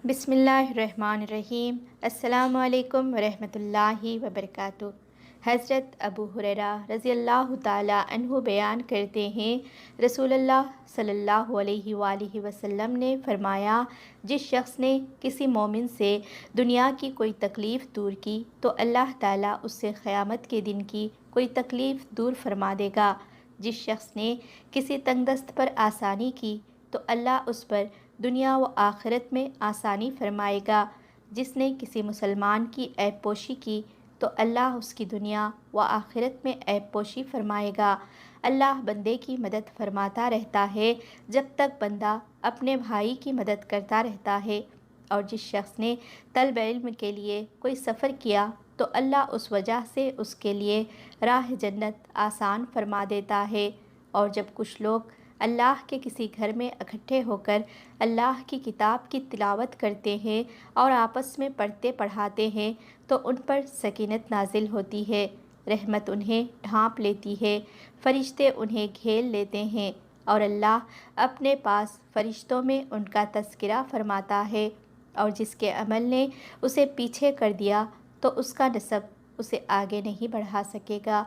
بسم اللہ الرحمن الرحیم۔ السلام علیکم ورحمۃ اللہ وبرکاتہ۔ حضرت ابو ہریرہ رضی اللہ تعالیٰ عنہ بیان کرتے ہیں، رسول اللہ صلی اللہ علیہ وآلہ وسلم نے فرمایا، جس شخص نے کسی مومن سے دنیا کی کوئی تکلیف دور کی تو اللہ تعالیٰ اس سے قیامت کے دن کی کوئی تکلیف دور فرما دے گا۔ جس شخص نے کسی تنگ دست پر آسانی کی تو اللہ اس پر دنیا و آخرت میں آسانی فرمائے گا۔ جس نے کسی مسلمان کی عیب پوشی کی تو اللہ اس کی دنیا و آخرت میں عیب پوشی فرمائے گا۔ اللہ بندے کی مدد فرماتا رہتا ہے جب تک بندہ اپنے بھائی کی مدد کرتا رہتا ہے۔ اور جس شخص نے طلب علم کے لیے کوئی سفر کیا تو اللہ اس وجہ سے اس کے لیے راہ جنت آسان فرما دیتا ہے۔ اور جب کچھ لوگ اللہ کے کسی گھر میں اکٹھے ہو کر اللہ کی کتاب کی تلاوت کرتے ہیں اور آپس میں پڑھتے پڑھاتے ہیں تو ان پر سکینت نازل ہوتی ہے، رحمت انہیں ڈھانپ لیتی ہے، فرشتے انہیں گھیر لیتے ہیں اور اللہ اپنے پاس فرشتوں میں ان کا تذکرہ فرماتا ہے۔ اور جس کے عمل نے اسے پیچھے کر دیا تو اس کا نسب اسے آگے نہیں بڑھا سکے گا۔